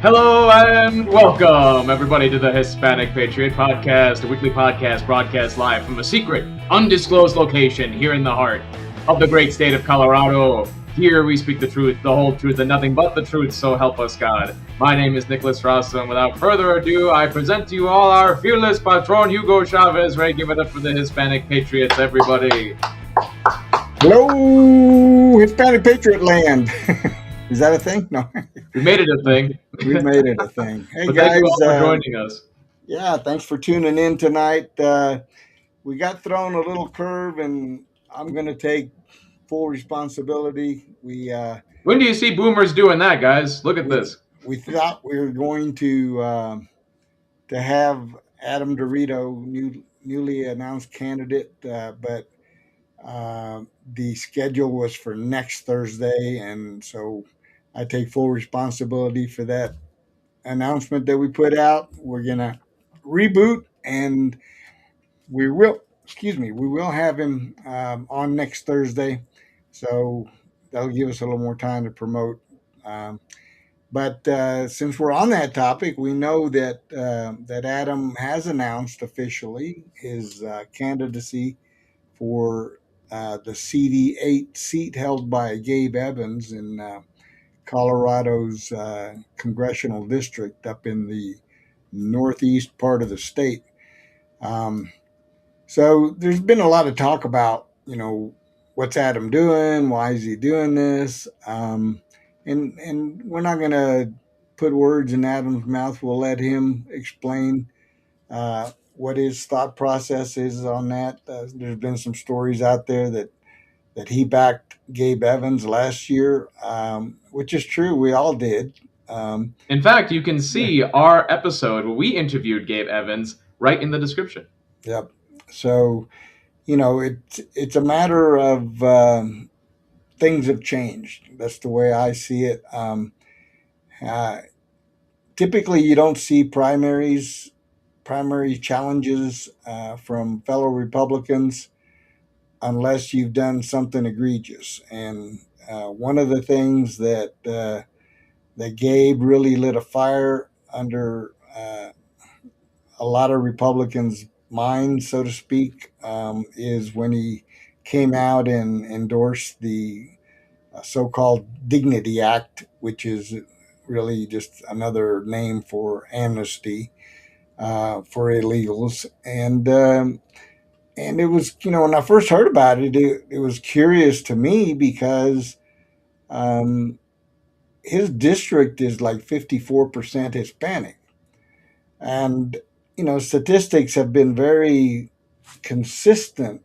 Hello and welcome, everybody, to the Hispanic Patriot Podcast, a weekly podcast broadcast live from a secret, undisclosed location here in the heart of the great state of Colorado. Here we speak the truth, the whole truth, and nothing but the truth, so help us God. My name is Nicholas Rosso, and without further ado, I present to you all our fearless patron, Hugo Chavez. Ready, give it up for the Hispanic Patriots, everybody. Hello, Hispanic Patriot land. Is that a thing? No. We made it a thing. We made it a thing. Hey, But guys. thank you all for joining us. Yeah, thanks for tuning in tonight. We got thrown a little curve, and I'm going to take full responsibility. When do you see boomers doing that, guys? Look at this. We thought we were going to have Adam DeRito, newly announced candidate, but the schedule was for next Thursday, and so I take full responsibility for that announcement that we put out. We're gonna reboot, and we will have him on next Thursday, so that'll give us a little more time to promote. But since we're on that topic, we know that Adam has announced officially his candidacy for the CD8 seat held by Gabe Evans in Colorado's Congressional District up in the northeast part of the state. So there's been a lot of talk about, what's Adam doing? Why is he doing this? And we're not going to put words in Adam's mouth. We'll let him explain what his thought process is on that. There's been some stories out there that he backed Gabe Evans last year, which is true. We all did. In fact, you can see our episode where we interviewed Gabe Evans right in the description. Yep. So, it's a matter of things have changed. That's the way I see it. Typically, you don't see primary challenges from fellow Republicans unless you've done something egregious. And one of the things that Gabe really lit a fire under a lot of Republicans' minds, so to speak, is when he came out and endorsed the so-called Dignity Act, which is really just another name for amnesty for illegals. And it was, when I first heard about it, it was curious to me because his district is like 54% Hispanic. And, statistics have been very consistent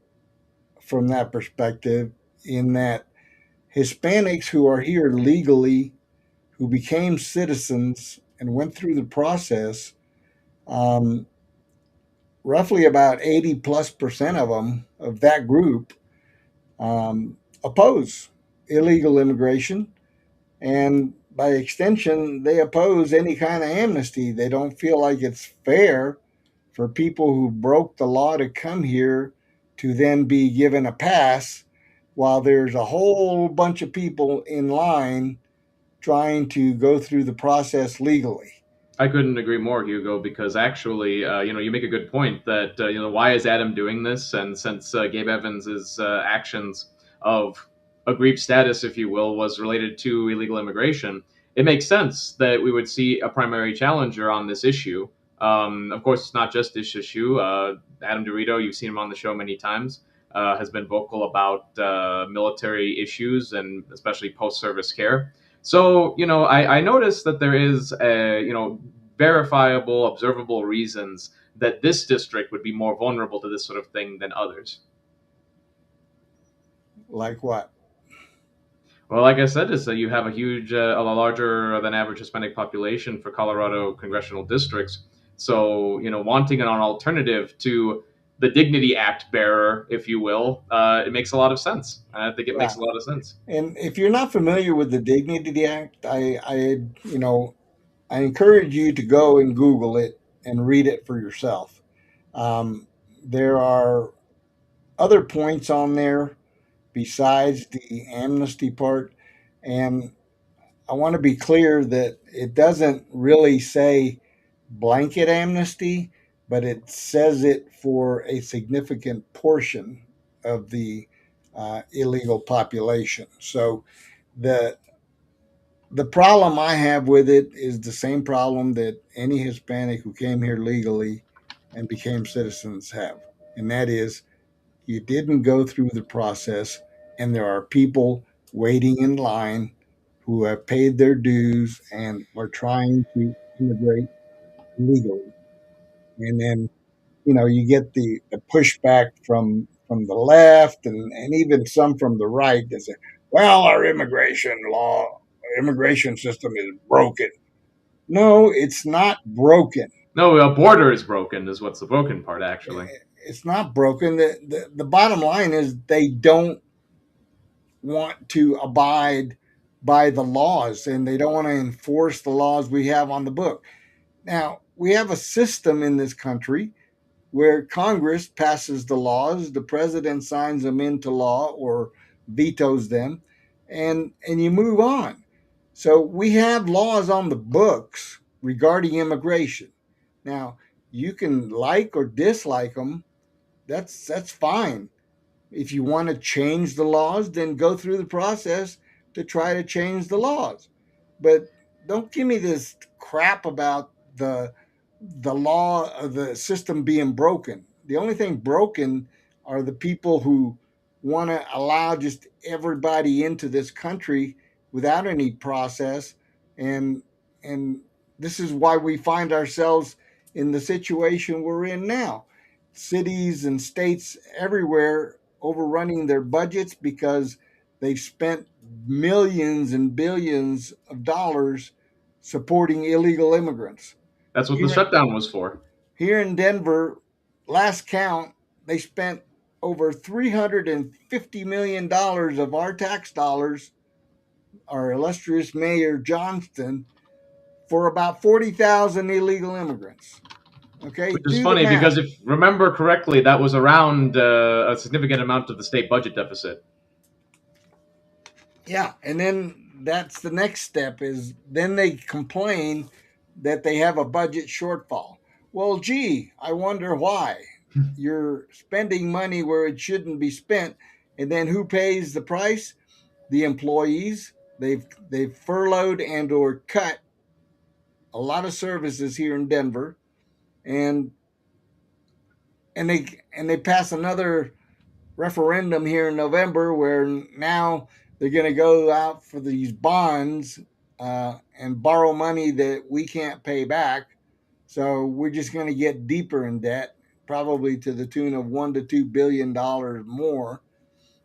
from that perspective, in that Hispanics who are here legally, who became citizens and went through the process, roughly about 80+% of them, of that group, oppose illegal immigration. And by extension, they oppose any kind of amnesty. They don't feel like it's fair for people who broke the law to come here to then be given a pass while there's a whole bunch of people in line trying to go through the process legally. I couldn't agree more, Hugo, because actually, you make a good point that, why is Adam doing this? And since Gabe Evans's actions of aggrieved status, if you will, was related to illegal immigration, it makes sense that we would see a primary challenger on this issue. Of course, it's not just this issue. Adam DeRito, you've seen him on the show many times, has been vocal about military issues and especially post-service care. So, I noticed that there is, verifiable, observable reasons that this district would be more vulnerable to this sort of thing than others. Like what? Well, like I said, is that you have a larger than average Hispanic population for Colorado congressional districts. So, wanting an alternative to the Dignity Act bearer, if you will, it makes a lot of sense. I think it makes a lot of sense. And if you're not familiar with the Dignity Act, I encourage you to go and Google it and read it for yourself. There are other points on there besides the amnesty part, and I want to be clear that it doesn't really say blanket amnesty, but it says it for a significant portion of the illegal population. So the the problem I have with it is the same problem that any Hispanic who came here legally and became citizens have, and that is you didn't go through the process, and there are people waiting in line who have paid their dues and are trying to immigrate legally. And then, you get the pushback from the left and even some from the right that say, well, our immigration system is broken. No, it's not broken. No, a border is broken, is what's the broken part, actually. It's not broken. The bottom line is they don't want to abide by the laws and they don't want to enforce the laws we have on the book. Now, we have a system in this country where Congress passes the laws, the president signs them into law or vetoes them, and you move on. So we have laws on the books regarding immigration. Now, you can like or dislike them. That's fine. If you want to change the laws, then go through the process to try to change the laws. But don't give me this crap about the law of the system being broken. The only thing broken are the people who want to allow just everybody into this country without any process, and and this is why we find ourselves in the situation we're in now. Cities and states everywhere overrunning their budgets because they've spent millions and billions of dollars supporting illegal immigrants. That's what the Here, shutdown was for. here in Denver, last count, they spent over $350 million of our tax dollars, our illustrious Mayor Johnston, for about 40,000 illegal immigrants. Okay, Which is do the funny math. because if remember correctly, that was around a significant amount of the state budget deficit. Yeah, and then that's the next step is then they complain that they have a budget shortfall. Well, gee, I wonder why. You're spending money where it shouldn't be spent, and then who pays the price? The employees. They've furloughed and or cut a lot of services here in Denver, and and they pass another referendum here in November where now they're going to go out for these bonds and borrow money that we can't pay back. So we're just going to get deeper in debt, probably to the tune of $1 to $2 billion more.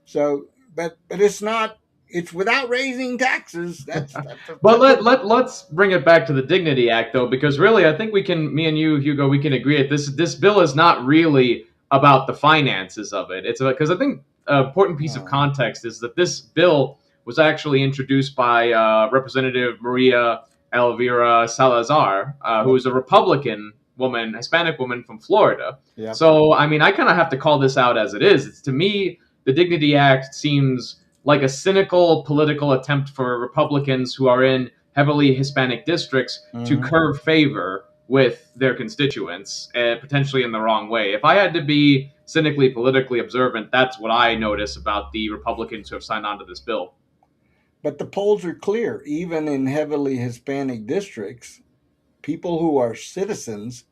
So, but it's not. It's without raising taxes. That's a But separate. let's bring it back to the Dignity Act though, because really I think we can, me and you, Hugo, we can agree that this bill is not really about the finances of it. It's because I think an important piece of No. context is that this bill was actually introduced by Representative Maria Elvira Salazar, who Yep. is a Republican woman, Hispanic woman from Florida. Yep. So I mean, I kind of have to call this out as it is. It's, to me, the Dignity Act seems like a cynical political attempt for Republicans who are in heavily Hispanic districts to Mhm. curve favor with their constituents, potentially in the wrong way. If I had to be cynically politically observant, that's what I notice about the Republicans who have signed on to this bill. But the polls are clear. Even in heavily Hispanic districts, people who are citizens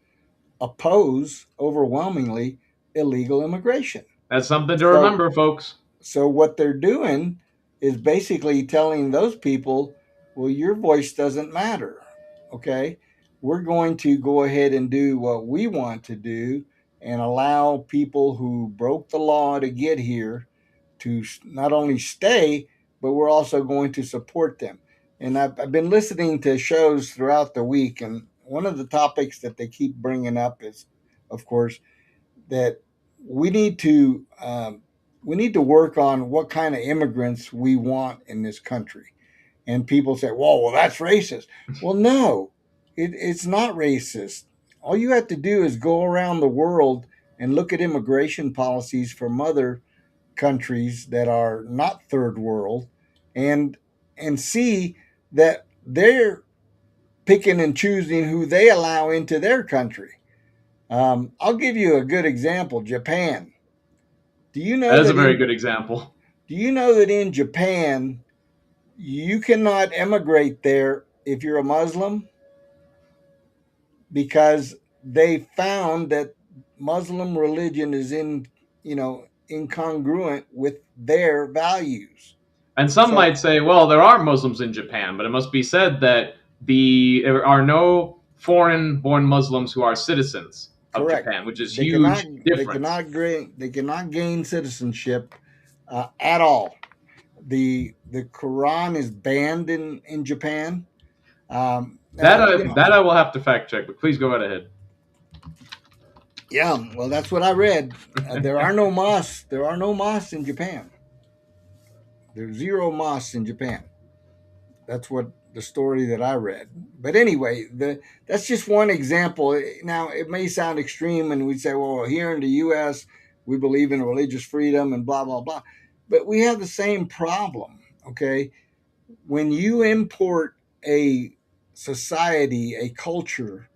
oppose overwhelmingly illegal immigration. That's something to So, remember, folks. so what they're doing is basically telling those people, well, your voice doesn't matter. Okay. We're going to go ahead and do what we want to do and allow people who broke the law to get here to not only stay, but we're also going to support them. And I've been listening to shows throughout the week, and one of the topics that they keep bringing up is, of course, that we need to we need to work on what kind of immigrants we want in this country. And people say, well, that's racist. Well, no, it's not racist. All you have to do is go around the world and look at immigration policies from other countries that are not third world and see that they're picking and choosing who they allow into their country. I'll give you a good example. Japan. Do you know That is a that very in good example. Do you know that in Japan you cannot emigrate there if you're a Muslim, because they found that Muslim religion is incongruent with their values. And some So might say, well, there are Muslims in Japan, but it must be said that there are no foreign-born Muslims who are citizens of correct. Japan, which is They cannot huge they difference. cannot they cannot gain citizenship at all. The Quran is banned in Japan. That Now, I, that I will have to fact check, but please go right ahead. yeah, well, that's what I read. There are no mosques. There are no mosques in Japan. There's zero mosques in Japan. That's what the story that I read. But anyway, that's just one example. Now, it may sound extreme, and we'd say, well, here in the U.S., we believe in religious freedom and blah, blah, blah. But we have the same problem, okay? When you import a society, a culture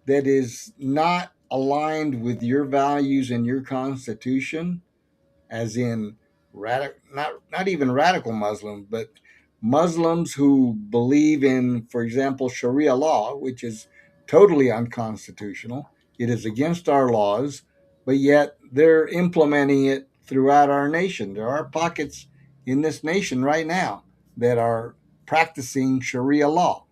that is not aligned with your values and your constitution, as in not even radical Muslims, but Muslims who believe in, for example, Sharia law, which is totally unconstitutional. It is against our laws, but yet they're implementing it throughout our nation. There are pockets in this nation right now that are practicing Sharia law.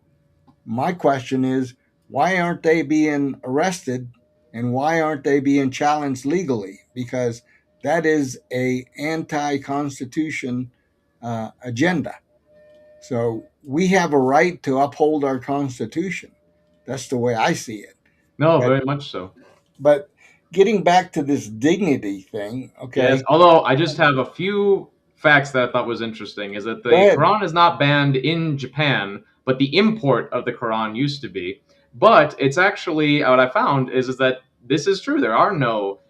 My question is, why aren't they being arrested, and why aren't they being challenged legally? Because that is a anti-constitution agenda. So we have a right to uphold our constitution. That's the way I see it. No, But very much so. but getting back to this dignity thing, Yes, okay? although I just have a few facts that I thought was interesting is that Go the ahead. Quran is not banned in Japan, but the import of the Quran used to be. But it's actually what I found is that this is true. There are no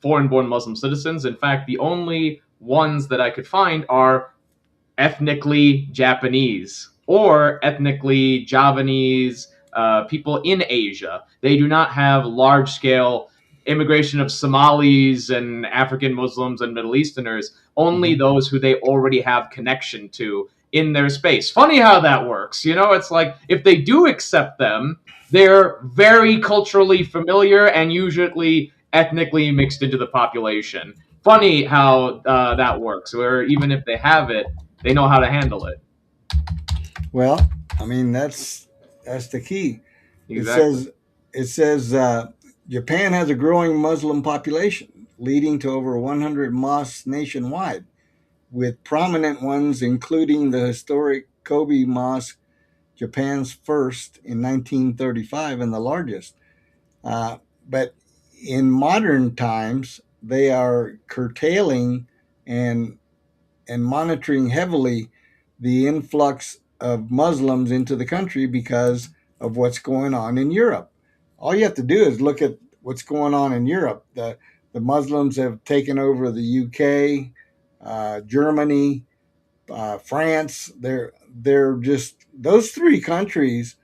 foreign-born Muslim citizens. In fact, the only ones that I could find are ethnically Japanese or ethnically Javanese people in Asia. They do not have large scale immigration of Somalis and African Muslims and Middle Easterners, only Mhm. those who they already have connection to in their space. Funny how that works. You know, it's like if they do accept them, they're very culturally familiar and usually ethnically mixed into the population. Funny how that works, where even if they have it, they know how to handle it. Well, I mean that's the key. It Exactly. says it says Japan has a growing Muslim population, leading to over 100 mosques nationwide, with prominent ones including the historic Kobe Mosque, Japan's first in 1935 and the largest. Uh, but in modern times, they are curtailing and monitoring heavily the influx of Muslims into the country because of what's going on in Europe. All you have to do is look at what's going on in Europe. The Muslims have taken over the UK, Germany, France. They're just those three countries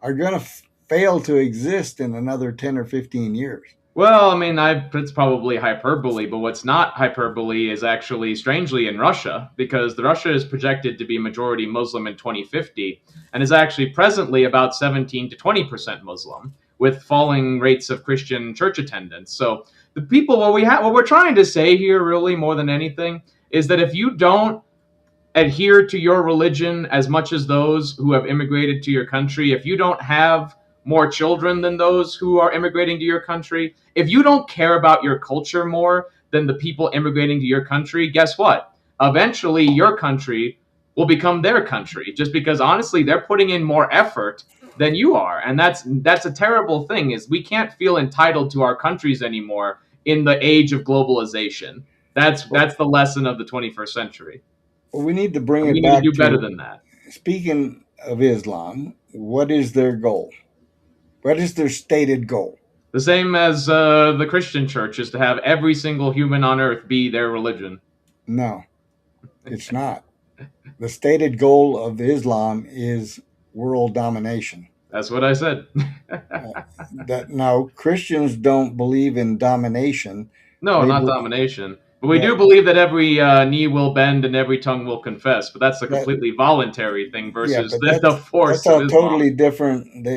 are going to fail to exist in another 10 or 15 years. Well, I mean, it's probably hyperbole, but what's not hyperbole is actually strangely in Russia, because the Russia is projected to be majority Muslim in 2050, and is actually presently about 17 to 20% Muslim, with falling rates of Christian church attendance. So the people, what we're trying to say here, really more than anything, is that if you don't adhere to your religion as much as those who have immigrated to your country, if you don't have more children than those who are immigrating to your country, if you don't care about your culture more than the people immigrating to your country, guess what? Eventually, your country will become their country, just because honestly, they're putting in more effort than you are, and that's a terrible thing. Is we can't feel entitled to our countries anymore in the age of globalization. That's the lesson of the 21st century. Well, we need to bring And we it need to back do better to, than that. speaking of Islam, what is their goal? What is their stated goal? The same as the Christian church is to have every single human on earth be their religion. No, it's not. The stated goal of Islam is world domination. That's what I said. Uh, that no, Christians don't believe in domination. No, They not believe domination. But we that do believe that every knee will bend and every tongue will confess. But that's a that completely voluntary thing yeah, versus but the that's force of a Islam. totally different.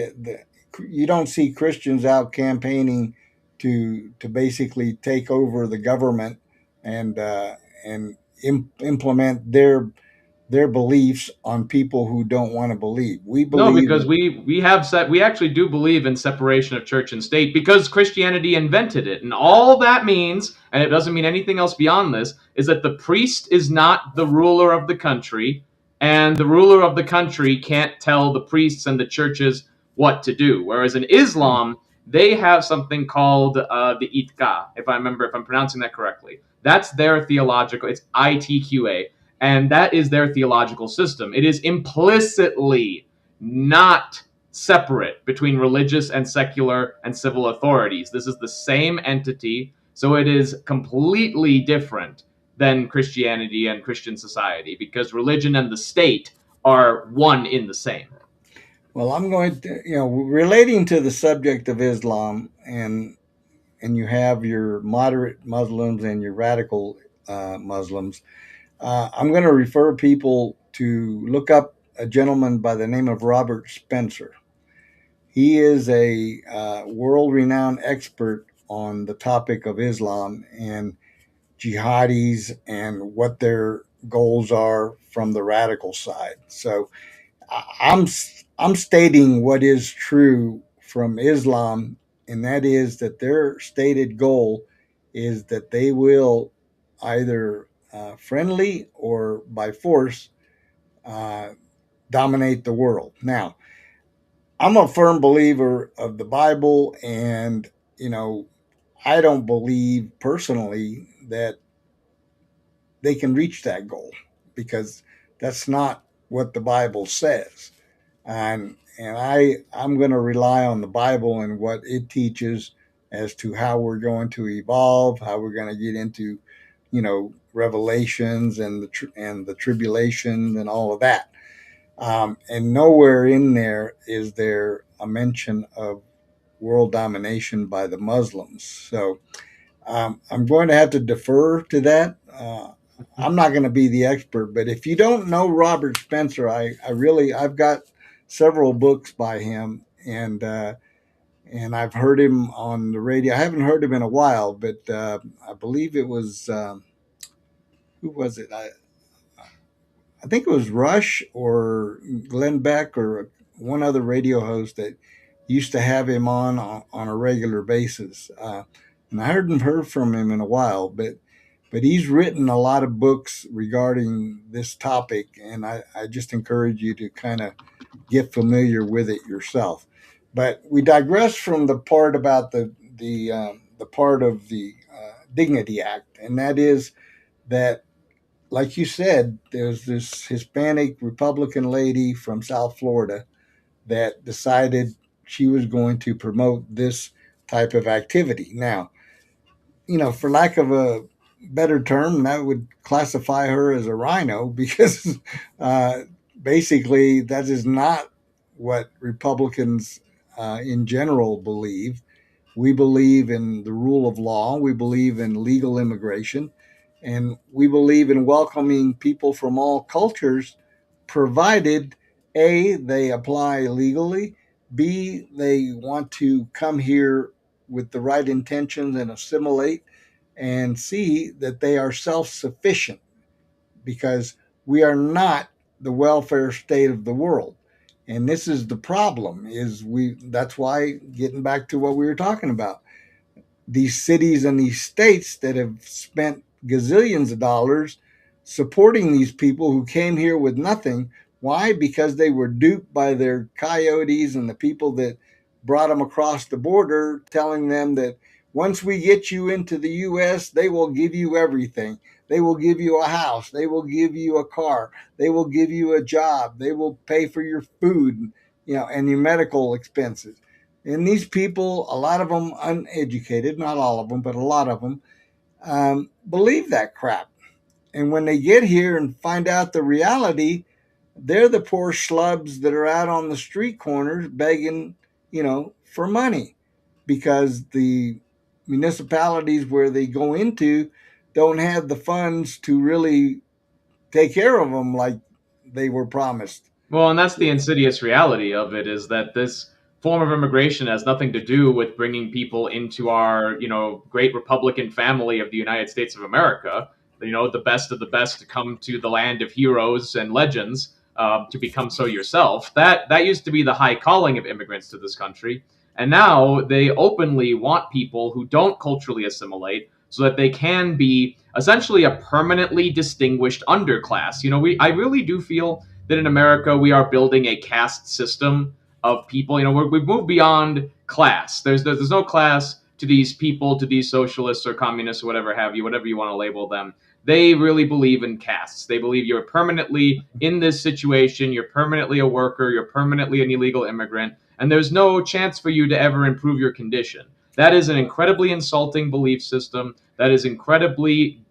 You don't see Christians out campaigning to basically take over the government and implement their beliefs on people who don't want to believe. We No, believe because that we actually do believe in separation of church and state because Christianity invented it. And all that means, and it doesn't mean anything else beyond this, is that the priest is not the ruler of the country, and the ruler of the country can't tell the priests and the churches what to do. Whereas in Islam, they have something called the Itqa, if I'm pronouncing that correctly. That's their theological, it's ITQA, and that is their theological system. It is implicitly not separate between religious and secular and civil authorities. This is the same entity, so it is completely different than Christianity and Christian society because religion and the state are one in the same. well, I'm going to relating to the subject of Islam, and you have your moderate Muslims and your radical Muslims. I'm going to refer people to look up a gentleman by the name of Robert Spencer. He is a world renowned expert on the topic of Islam and jihadis and what their goals are from the radical side. So I'm I'm stating what is true from Islam, and that is that their stated goal is that they will either friendly or by force uh, dominate the world. Now, I'm a firm believer of the Bible, and you know, I don't believe personally that they can reach that goal because that's not what the Bible says. And I'm going to rely on the Bible and what it teaches as to how we're going to evolve, how we're going to get into, revelations and the tribulation and all of that. And nowhere in there is there a mention of world domination by the Muslims. So I'm going to have to defer to that. I'm not going to be the expert, but if you don't know Robert Spencer, I've got several books by him, and I've heard him on the radio. I haven't heard him in a while, but I believe it was who was it? I think it was Rush or Glenn Beck or one other radio host that used to have him on a regular basis. And I hadn't heard from him in a while, but he's written a lot of books regarding this topic, and I just encourage you to kind of get familiar with it yourself. But we digress from the part about the part of the Dignity Act, and that is that, like you said, there's this Hispanic Republican lady from South Florida that decided she was going to promote this type of activity. Now, for lack of a better term, that would classify her as a rhino because uh, basically that is not what Republicans in general believe. We believe in the rule of law, we believe in legal immigration, and we believe in welcoming people from all cultures, provided A, they apply legally, B, they want to come here with the right intentions and assimilate, and C, that they are self sufficient because we are not the welfare state of the world. And this is the problem is that's why, getting back to what we were talking about, these cities and these states that have spent gazillions of dollars supporting these people who came here with nothing. Why? Because they were duped by their coyotes and the people that brought them across the border, telling them that once we get you into the U.S., they will give you everything. They will give you a house. They will give you a car. They will give you a job. They will pay for your food, and your medical expenses. And these people, a lot of them uneducated, not all of them, but a lot of them, believe that crap. And when they get here and find out the reality, they're the poor schlubs that are out on the street corners begging, for money, because the municipalities where they go into don't have the funds to really take care of them like they were promised. Well, and that's the insidious reality of it, is that this form of immigration has nothing to do with bringing people into our, great Republican family of the United States of America. The best of the best to come to the land of heroes and legends, to become so yourself. That used to be the high calling of immigrants to this country, and now they openly want people who don't culturally assimilate, so that they can be essentially a permanently distinguished underclass. I really do feel that in America we are building a caste system of people. We've moved beyond class. There's no class to these people, to these socialists or communists or whatever have you, whatever you want to label them. They really believe in castes. They believe you're permanently in this situation. You're permanently a worker. You're permanently an illegal immigrant, and there's no chance for you to ever improve your condition. That is an incredibly insulting belief system. That is incredibly,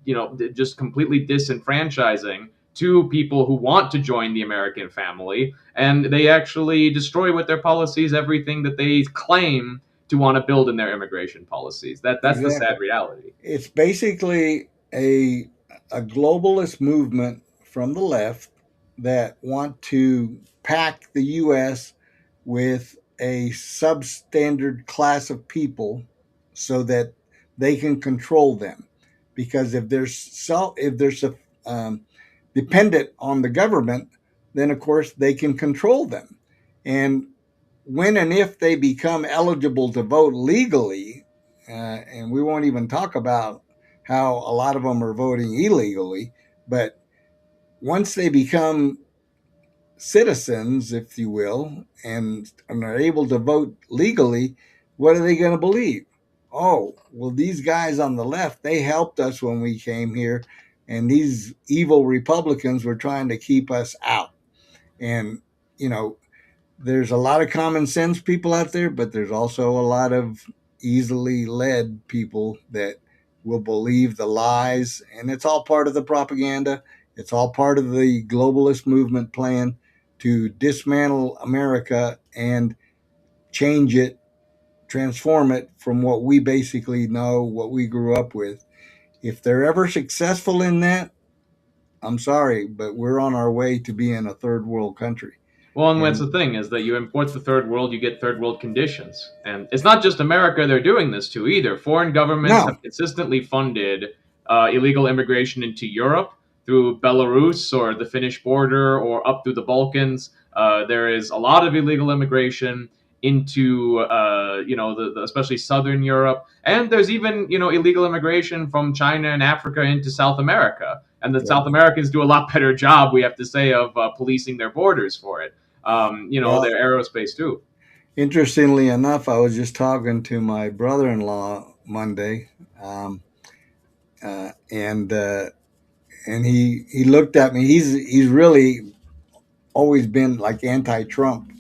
just completely disenfranchising to people who want to join the American family, and they actually destroy with their policies everything that they claim to want to build in their immigration policies. That's the Exactly. sad reality. It's basically a globalist movement from the left that want to pack the U.S. with a substandard class of people so that they can control them. Because if they're um, dependent on the government, then of course they can control them. And when and if they become eligible to vote legally, and we won't even talk about how a lot of them are voting illegally, but once they become citizens, if you will, and are able to vote legally, what are they going to believe? Oh, well, these guys on the left, they helped us when we came here, and these evil Republicans were trying to keep us out. And, you know, there's a lot of common sense people out there, but there's also a lot of easily led people that will believe the lies. And it's all part of the propaganda. It's all part of the globalist movement plan to dismantle America and change it, transform it from what we basically know, what we grew up with. If they're ever successful in that, I'm sorry, but we're on our way to being a third world country. Well, and that's And the thing, is that you import the third world, you get third world conditions. And it's not just America they're doing this to either. Foreign governments no, have consistently funded illegal immigration into Europe through Belarus or the Finnish border or up through the Balkans. There is a lot of illegal immigration into, especially Southern Europe. And there's even, illegal immigration from China and Africa into South America. And the yeah. South Americans do a lot better job, we have to say, of policing their borders for it. Well, Their aerospace too. interestingly enough, I was just talking to my brother-in-law Monday, and he looked at me. He's really always been like anti-Trump,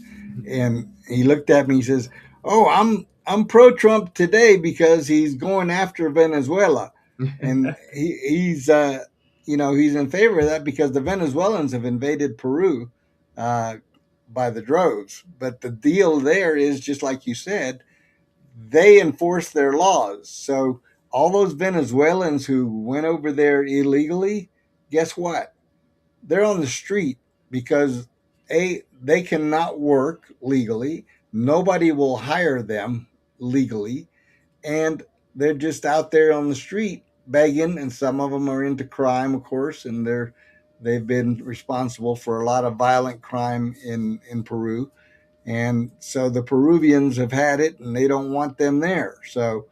and he looked at me. He says, "Oh, I'm pro-Trump today because he's going after Venezuela, and he's in favor of that because the Venezuelans have invaded Peru." By the droves. But the deal there is just like you said, they enforce their laws. So all those Venezuelans who went over there illegally, guess what? They're on the street because they cannot work legally. Nobody will hire them legally, and they're just out there on the street begging. And some of them are into crime, of course, and they've been responsible for a lot of violent crime in Peru. And so the Peruvians have had it, and they don't want them there. So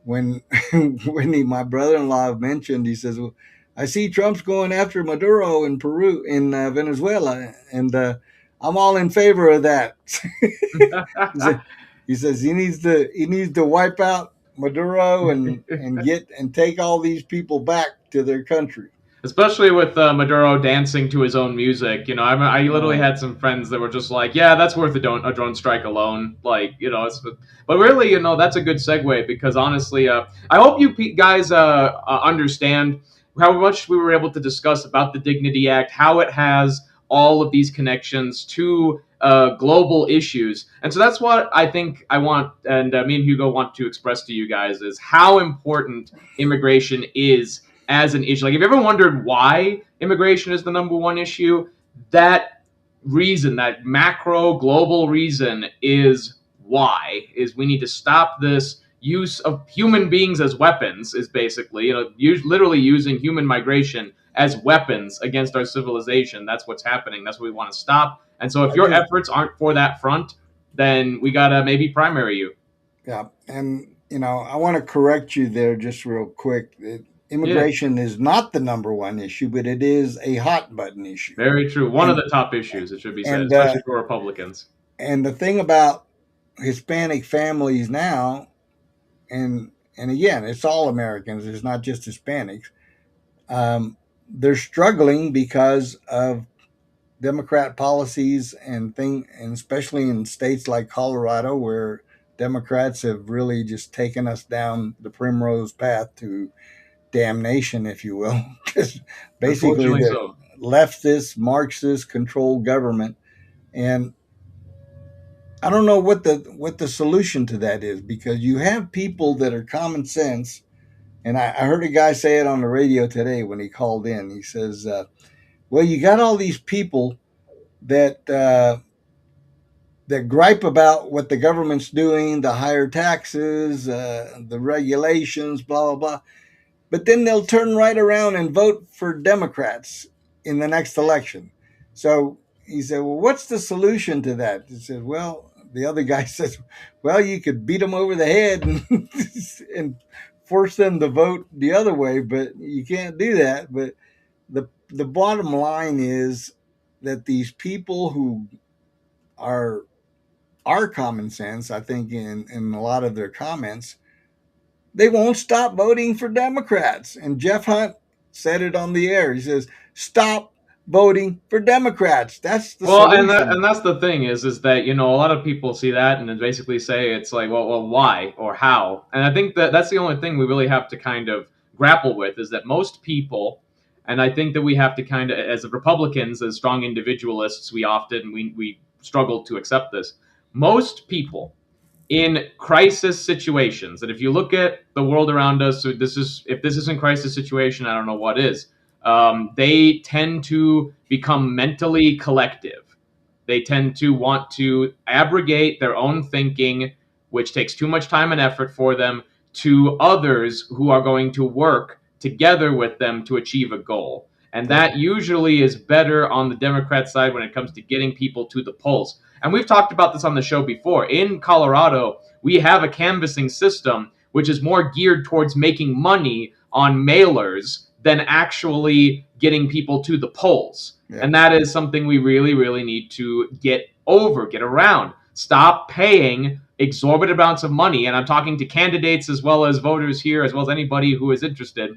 when my brother-in-law mentioned, he says, "Well, I see Trump's going after Maduro in Peru, in Venezuela, and I'm all in favor of that." He says he needs to wipe out Maduro and take all these people back to their country. Especially with Maduro dancing to his own music. I literally Oh, had some friends that were just like, "Yeah, that's worth a drone strike alone." Like, but really, that's a good segue, because honestly, I hope you guys understand how much we were able to discuss about the Dignity Act, how it has all of these connections to global issues. And so that's what I think I want, and me and Hugo want to express to you guys, is how important immigration is as an issue. Like, if you ever wondered why immigration is the number one issue, that reason, that macro global reason, is why, is we need to stop this use of human beings as weapons, is basically, literally using human migration as weapons against our civilization. That's what's happening. That's what we want to stop. And so if I your just, efforts aren't for that front, then we gotta maybe primary you. yeah, and I want to correct you there just real quick. Yeah, Immigration is not the number one issue, but it is a hot button issue. very true. One of And the top issues, it should be said, and especially for Republicans. and the thing about Hispanic families now, and again, it's all Americans. It's not just Hispanics. They're struggling because of Democrat policies and especially in states like Colorado, where Democrats have really just taken us down the primrose path to damnation, if you will. Just basically Unfortunately the so. leftist, Marxist controlled government. And I don't know what the solution to that is, because you have people that are common sense. And I heard a guy say it on the radio today when he called in. He says, "Well, you got all these people that that gripe about what the government's doing, the higher taxes, the regulations, blah blah blah, but then they'll turn right around and vote for Democrats in the next election." So he said, "Well, what's the solution to that?" He said, "Well," the other guy says, "Well, you could beat them over the head and, and force them to vote the other way, but you can't do that." But the bottom line is that these people who are common sense, I think, in a lot of their comments, they won't stop voting for Democrats. And Jeff Hunt said it on the air. He says, "Stop voting for Democrats. That's the Well, and solution." that's the thing, is that a lot of people see that and then basically say it's like, well, why or how? And I think that that's the only thing we really have to kind of grapple with, is that most people, and I think that we have to kind of, as Republicans, as strong individualists, we struggle to accept this. Most people in crisis situations, and if you look at the world around us, so if this isn't crisis situation, I don't know what is. They tend to become mentally collective. They tend to want to abrogate their own thinking, which takes too much time and effort for them, to others who are going to work together with them to achieve a goal. And Yep. that usually is better on the Democrat side when it comes to getting people to the polls. And we've talked about this on the show before. In Colorado, we have a canvassing system which is more geared towards making money on mailers than actually getting people to the polls. Yep. And that is something we really, really need to get around. Stop paying exorbitant amounts of money. And I'm talking to candidates as well as voters here, as well as anybody who is interested.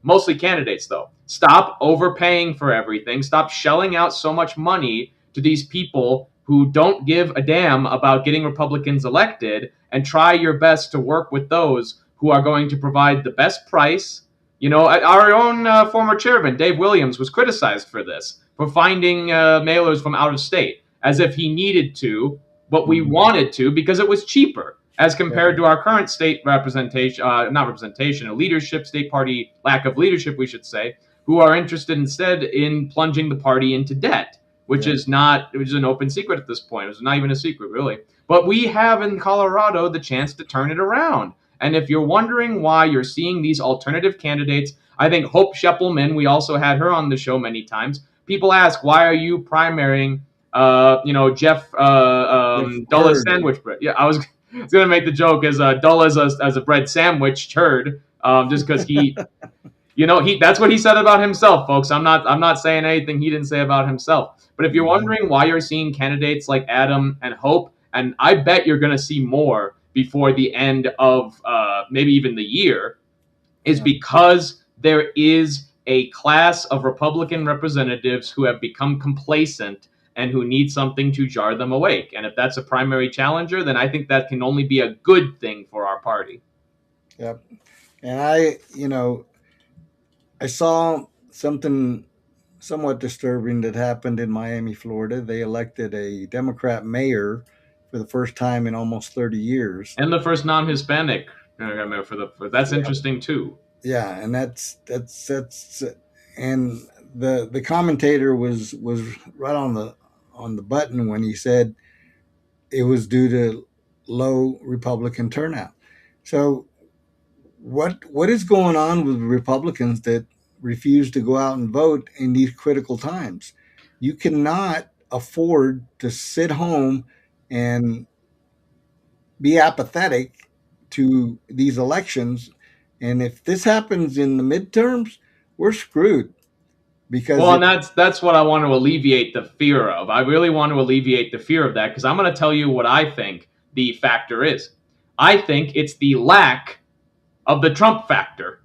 Mostly candidates, though. Stop overpaying for everything. Stop shelling out so much money to these people who don't give a damn about getting Republicans elected, and try your best to work with those who are going to provide the best price. Our own former chairman, Dave Williams, was criticized for this, for finding mailers from out of state, as if he needed to, but we wanted to because it was cheaper as compared to our current state representation, not representation, a leadership, state party lack of leadership, we should say, who are interested instead in plunging the party into debt, which Yep. which is an open secret at this point. It's not even a secret, really. But we have in Colorado the chance to turn it around. And if you're wondering why you're seeing these alternative candidates, I think Hope Scheppelman, we also had her on the show many times. People ask, why are you primarying, Jeff Jeff Dulla's Hurd. sandwich bread? Yeah, I was going to make the joke as dull as a bread sandwich turd, just because he that's what he said about himself, folks. I'm not saying anything he didn't say about himself. But if you're Mhm. wondering why you're seeing candidates like Adam and Hope, and I bet you're going to see more before the end of maybe even the year, is Yeah. because there is a class of Republican representatives who have become complacent and who need something to jar them awake. And if that's a primary challenger, then I think that can only be a good thing for our party. Yep. And I saw something somewhat disturbing that happened in Miami, Florida. They elected a Democrat mayor for the first time in almost 30 years. And the first non-Hispanic that's Yeah, interesting too. yeah, and that's and the commentator was right on the button when he said it was due to low Republican turnout. So what is going on with Republicans that refuse to go out and vote in these critical times? You cannot afford to sit home and be apathetic to these elections. And if this happens in the midterms, we're screwed because Well, and it. that's what I want to alleviate the fear of. I really want to alleviate the fear of that because I'm going to tell you what I think the factor is. I think it's the lack of the Trump factor.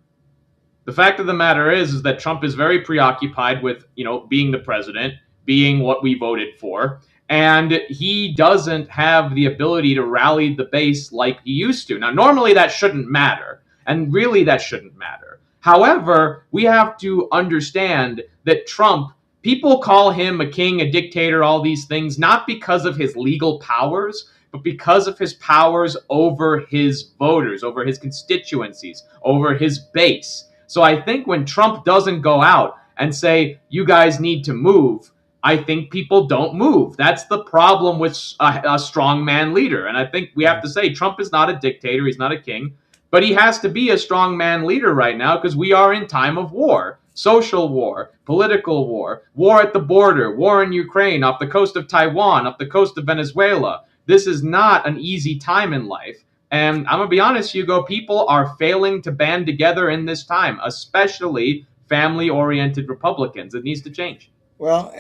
The fact of the matter is that Trump is very preoccupied with, being the president, being what we voted for, and he doesn't have the ability to rally the base like he used to. Now, normally that shouldn't matter, and really that shouldn't matter. However, we have to understand that Trump, people call him a king, a dictator, all these things, not because of his legal powers, but because of his powers over his voters, over his constituencies, over his base. So I think when Trump doesn't go out and say, you guys need to move, I think people don't move. That's the problem with a strongman leader. And I think we have to say Trump is not a dictator. He's not a king. But he has to be a strongman leader right now because we are in time of war. Social war, political war, war at the border, war in Ukraine, off the coast of Taiwan, off the coast of Venezuela. This is not an easy time in life. And I'm going to be honest, Hugo, people are failing to band together in this time, especially family oriented Republicans. It needs to change. Well,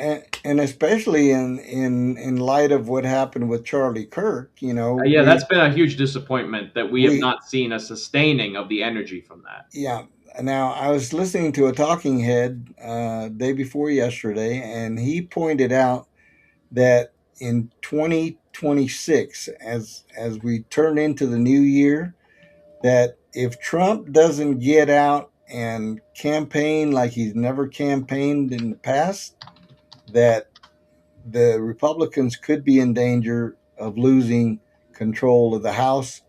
and especially in light of what happened with Charlie Kirk, Yeah, that's been a huge disappointment that we have we not seen a sustaining of the energy from that. yeah. Now I was listening to a talking head day before yesterday, and he pointed out that in 2026, as we turn into the new year, that if Trump doesn't get out and campaign like he's never campaigned in the past, that the Republicans could be in danger of losing control of the House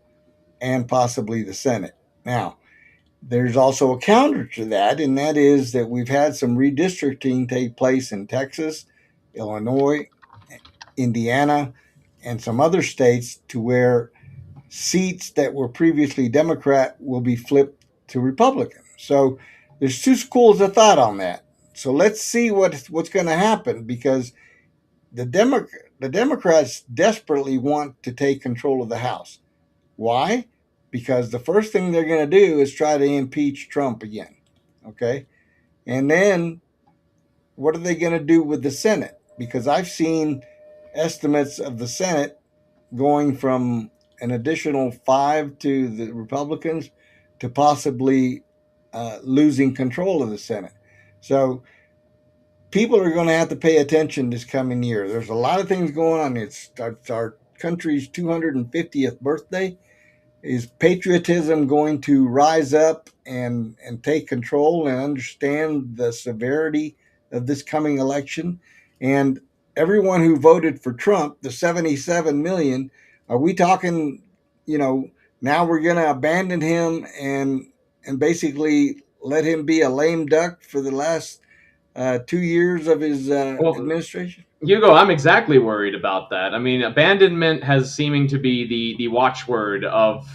and possibly the Senate. Now, there's also a counter to that, and that is that we've had some redistricting take place in Texas, Illinois, Indiana, and some other states to where seats that were previously Democrat will be flipped to Republican. So there's two schools of thought on that. So let's see what's going to happen because the Democrats desperately want to take control of the House. Why? Because the first thing they're going to do is try to impeach Trump again. Okay? And then what are they going to do with the Senate? Because I've seen estimates of the Senate going from an additional 5 to the Republicans to possibly losing control of the Senate. So people are going to have to pay attention this coming year. There's a lot of things going on. It's our country's 250th birthday. Is patriotism going to rise up and take control and understand the severity of this coming election? And everyone who voted for Trump, the 77 million, are we talking, now we're going to abandon him and basically let him be a lame duck for the last 2 years of his Well, administration? Hugo, I'm exactly worried about that. I mean, abandonment has seeming to be the watchword of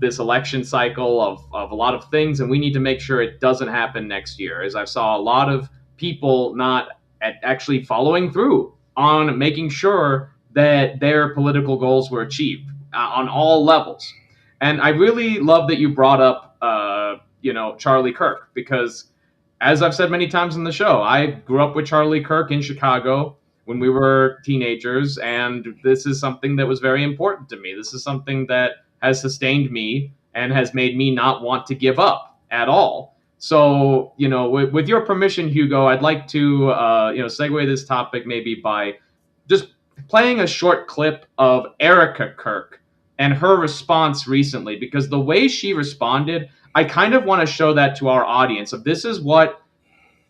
this election cycle of a lot of things, and we need to make sure it doesn't happen next year. As I saw a lot of people not actually following through on making sure that their political goals were achieved on all levels. And I really love that you brought up, Charlie Kirk because as I've said many times in the show, I grew up with Charlie Kirk in Chicago when we were teenagers, and this is something that was very important to me. This is something that has sustained me and has made me not want to give up at all. So, with your permission, Hugo, I'd like to, segue this topic maybe by just playing a short clip of Erica Kirk and her response recently, because the way she responded, I kind of want to show that to our audience. Of this is what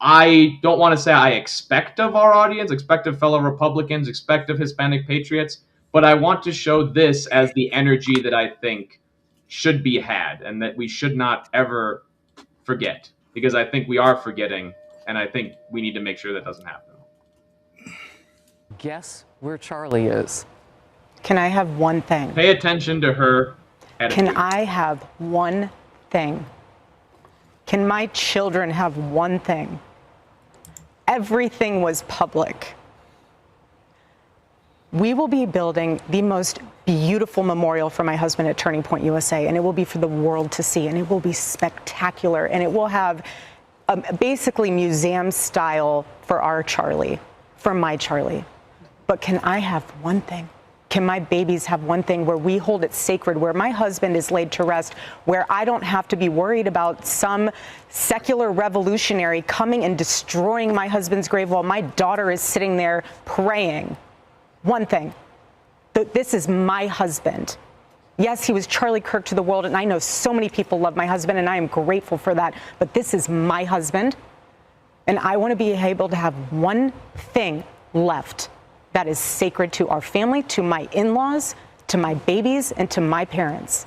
I don't want to say I expect of our audience, expect of fellow Republicans, expect of Hispanic Patriots, but I want to show this as the energy that I think should be had and that we should not ever forget, because I think we are forgetting, and I think we need to make sure that doesn't happen. Guess where Charlie is? Can I have one thing? Pay attention to her attitude. Can I have one thing? Can my children have one thing? Everything was public. We will be building the most beautiful memorial for my husband at Turning Point USA, and it will be for the world to see, and it will be spectacular, and it will have basically museum style for our Charlie, for my Charlie. But can I have one thing? Can my babies have one thing where we hold it sacred, where my husband is laid to rest, where I don't have to be worried about some secular revolutionary coming and destroying my husband's grave while my daughter is sitting there praying? One thing. This is my husband. Yes, he was Charlie Kirk to the world, and I know so many people love my husband, and I am grateful for that. But this is my husband, and I want to be able to have one thing left that is sacred to our family, to my in-laws, to my babies, and to my parents.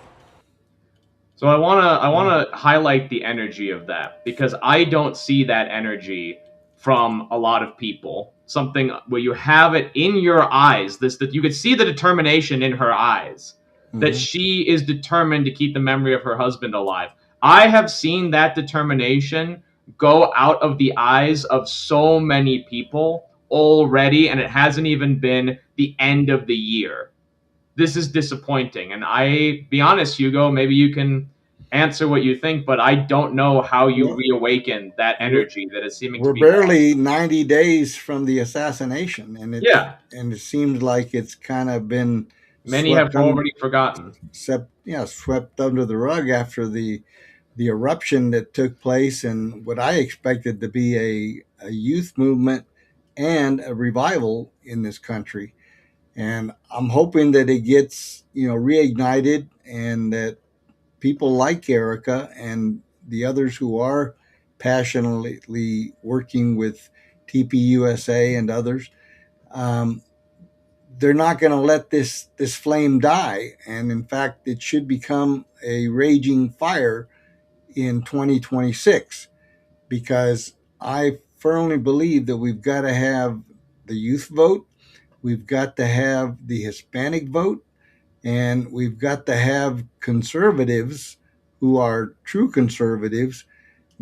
So I wanna highlight the energy of that, because I don't see that energy from a lot of people. Something where you have it in your eyes, that you could see the determination in her eyes, that she is determined to keep the memory of her husband alive. I have seen that determination go out of the eyes of so many people already, and it hasn't even been the end of the year. This is disappointing, and be honest, Hugo, maybe you can answer what you think, but I don't know how you reawaken that energy that is seeming to be. We're barely 90 days from the assassination, and it seems like it's kind of been many have already forgotten. Swept under the rug after the eruption that took place, and what I expected to be a youth movement and a revival in this country. And I'm hoping that it gets, reignited, and that people like Erica and the others who are passionately working with TPUSA and others, they're not going to let this flame die. And in fact, it should become a raging fire in 2026, because I firmly believe that we've got to have the youth vote, we've got to have the Hispanic vote, and we've got to have conservatives who are true conservatives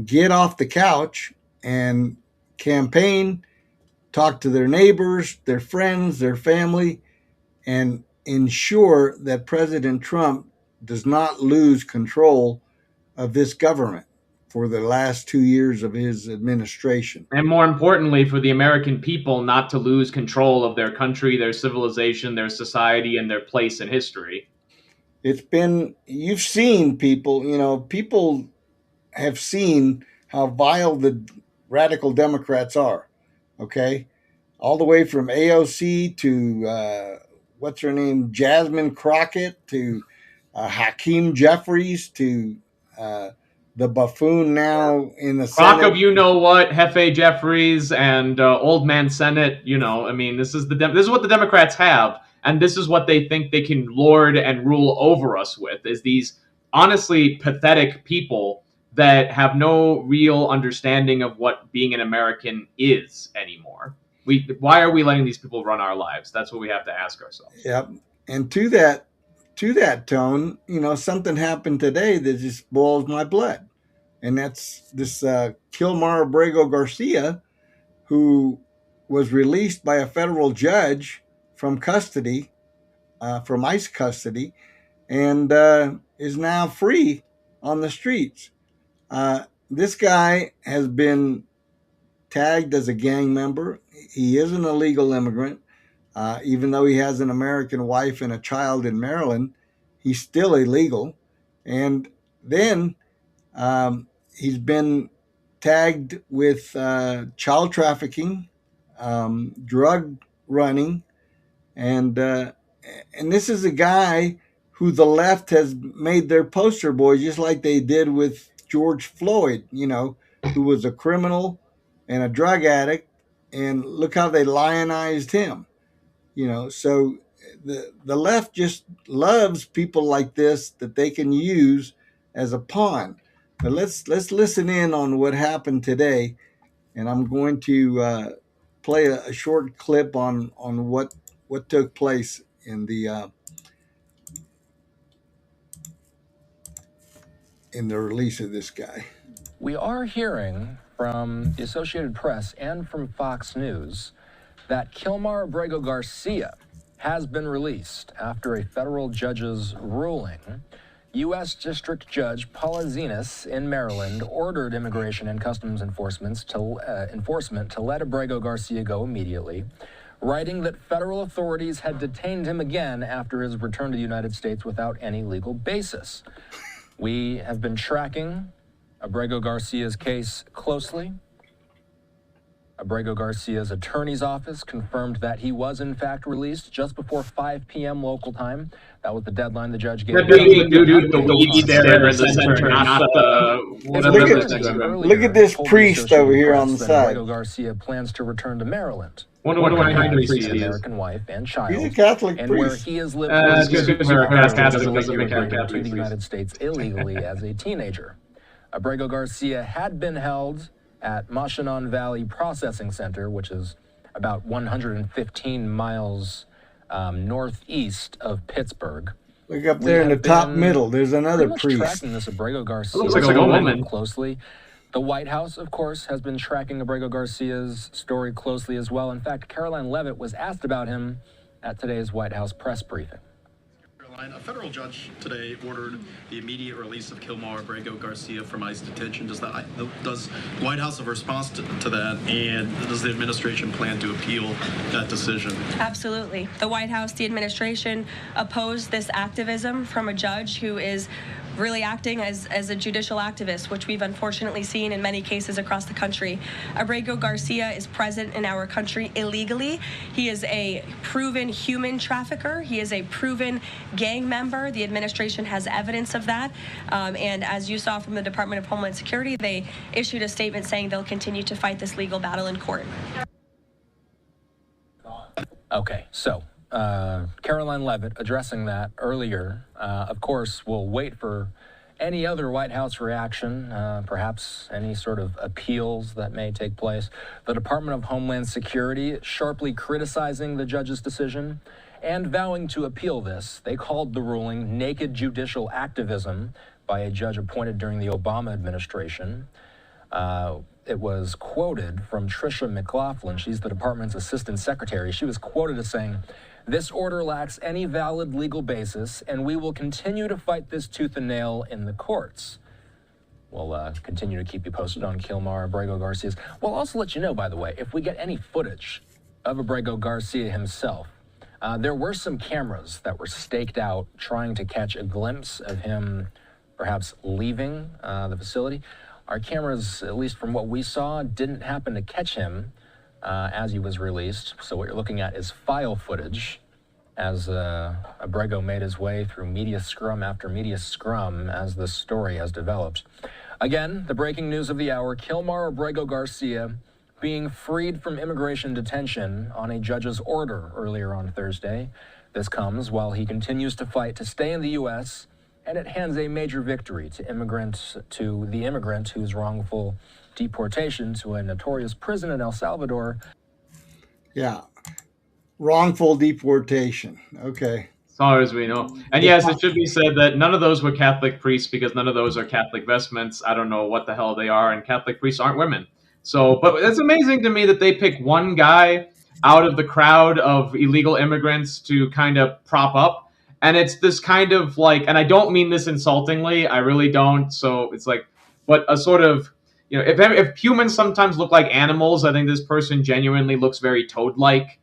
get off the couch and campaign, talk to their neighbors, their friends, their family, and ensure that President Trump does not lose control of this government for the last 2 years of his administration. And more importantly, for the American people not to lose control of their country, their civilization, their society, and their place in history. You've seen people have seen how vile the radical Democrats are, okay? All the way from AOC to, what's her name, Jasmine Crockett, to Hakeem Jeffries, to the buffoon now in the Crock Senate. Of Hefe Jeffries and Old Man Senate. This is what the Democrats have, and this is what they think they can lord and rule over us with, is these honestly pathetic people that have no real understanding of what being an American is anymore. Why are we letting these people run our lives? That's what we have to ask ourselves. Yep. And to that tone, something happened today that just boils my blood. And that's this Kilmar Abrego Garcia, who was released by a federal judge from custody, from ICE custody, and is now free on the streets. This guy has been tagged as a gang member. He is an illegal immigrant. Even though he has an American wife and a child in Maryland, he's still illegal. And then he's been tagged with child trafficking, drug running, and this is a guy who the left has made their poster boy, just like they did with George Floyd, who was a criminal and a drug addict, and look how they lionized him. So the left just loves people like this that they can use as a pawn. But let's listen in on what happened today, and I'm going to play a short clip on what took place in the release of this guy. We are hearing from the Associated Press and from Fox News that Kilmar Abrego Garcia has been released after a federal judge's ruling. U.S. District Judge Paula Zenas in Maryland ordered Immigration and Customs enforcement to let Abrego Garcia go immediately, writing that federal authorities had detained him again after his return to the United States without any legal basis. We have been tracking Abrego Garcia's case closely. Abrego Garcia's attorney's office confirmed that he was in fact released just before 5 p.m. local time. That was the deadline the judge gave. Look at this priest over here on the side. Abrego Garcia plans to return to Maryland. Wonder what kind of priest he is. American wife and child. He's a Catholic and priest. where he has lived to the United States illegally as a teenager. Abrego Garcia had been held at Mashinon Valley Processing Center, which is about 115 miles northeast of Pittsburgh. Look up there in the top middle. There's another priest. Tracking this Abrego Garcia looks like a woman closely. The White House, of course, has been tracking Abrego Garcia's story closely as well. In fact, Caroline Leavitt was asked about him at today's White House press briefing. A federal judge today ordered the immediate release of Kilmar Abrego Garcia from ICE detention. Does the White House have a response to that, and does the administration plan to appeal that decision? Absolutely. The White House, the administration opposed this activism from a judge who is really acting as a judicial activist, which we've unfortunately seen in many cases across the country. Abrego Garcia is present in our country illegally. He is a proven human trafficker. He is a proven gang member. The administration has evidence of that. And as you saw from the Department of Homeland Security, they issued a statement saying they'll continue to fight this legal battle in court. Okay, so Caroline Leavitt addressing that earlier. Of course, we'll wait for any other White House reaction, perhaps any sort of appeals that may take place. The Department of Homeland Security sharply criticizing the judge's decision and vowing to appeal this. They called the ruling naked judicial activism by a judge appointed during the Obama administration. It was quoted from Tricia McLaughlin. She's the department's assistant secretary. She was quoted as saying, "This order lacks any valid legal basis, and we will continue to fight this tooth and nail in the courts." We'll continue to keep you posted on Kilmar Abrego Garcia's. We'll also let you know, by the way, if we get any footage of Abrego Garcia himself. There were some cameras that were staked out trying to catch a glimpse of him perhaps leaving the facility. Our cameras, at least from what we saw, didn't happen to catch him as he was released. So what you're looking at is file footage as Abrego made his way through media scrum after media scrum as this story has developed. Again, the breaking news of the hour, Kilmar Abrego Garcia being freed from immigration detention on a judge's order earlier on Thursday. This comes while he continues to fight to stay in the U.S., and it hands a major victory to the immigrant whose wrongful deportation to a notorious prison in El Salvador. Yeah, wrongful deportation. Okay. As far as we know. And yes, it should be said that none of those were Catholic priests because none of those are Catholic vestments. I don't know what the hell they are, and Catholic priests aren't women. So, but it's amazing to me that they pick one guy out of the crowd of illegal immigrants to kind of prop up. And it's this kind of like, and I don't mean this insultingly, I really don't. So it's like, but a sort of, if humans sometimes look like animals, I think this person genuinely looks very toad-like.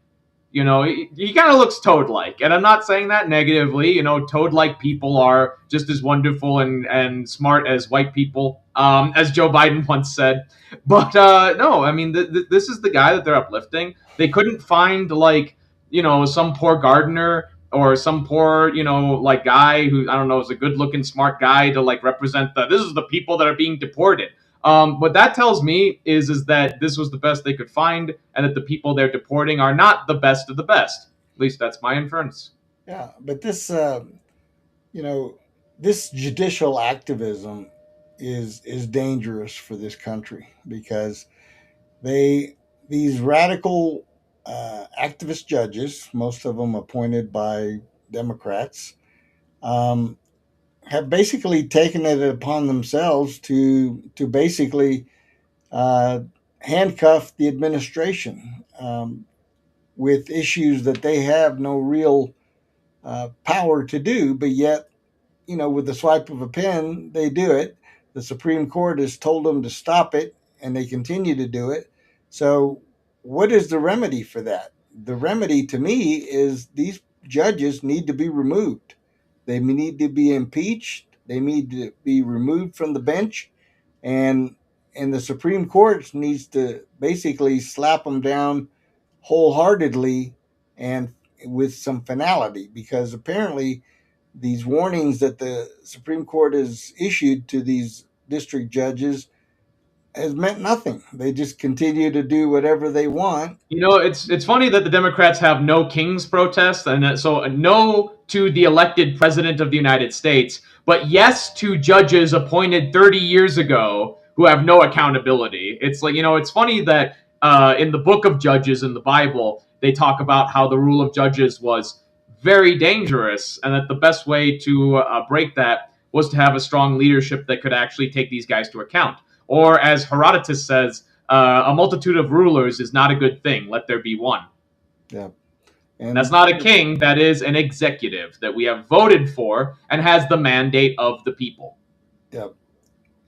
He kind of looks toad-like. And I'm not saying that negatively. Toad-like people are just as wonderful and smart as white people, as Joe Biden once said. But no, I mean, this is the guy that they're uplifting. They couldn't find, some poor gardener or some poor, like guy who, I don't know, is a good looking, smart guy to like represent this is the people that are being deported. What that tells me is that this was the best they could find, and that the people they're deporting are not the best of the best. At least that's my inference. Yeah, but this judicial activism is dangerous for this country because these radical activist judges, most of them appointed by Democrats, um, have basically taken it upon themselves to basically uh, handcuff the administration with issues that they have no real power to do, but yet, with the swipe of a pen, they do it. The Supreme Court has told them to stop it, and they continue to do it. So, what is the remedy for that? The remedy to me is these judges need to be removed. They need to be impeached. They need to be removed from the bench, and the Supreme Court needs to basically slap them down wholeheartedly and with some finality, because apparently these warnings that the Supreme Court has issued to these district judges has meant nothing. They just continue to do whatever they want. It's funny that the Democrats have no king's protest, and so no to the elected president of the United States, but yes to judges appointed 30 years ago who have no accountability. It's like, it's funny that in the book of Judges in the Bible, they talk about how the rule of judges was very dangerous, and that the best way to break that was to have a strong leadership that could actually take these guys to account. Or as Herodotus says, a multitude of rulers is not a good thing. Let there be one. Yeah. And that's not a king. That is an executive that we have voted for and has the mandate of the people. Yeah.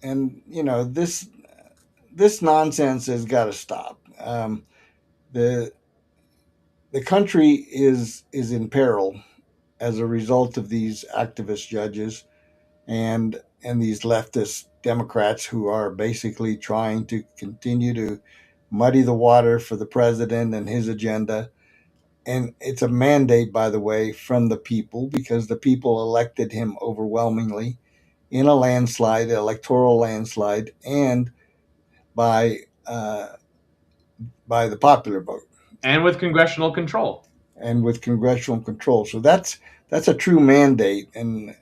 And, this nonsense has got to stop. The country is in peril as a result of these activist judges and these leftist Democrats who are basically trying to continue to muddy the water for the president and his agenda. And it's a mandate, by the way, from the people, because the people elected him overwhelmingly in a landslide, electoral landslide, and by the popular vote. And with congressional control. So that's a true mandate. And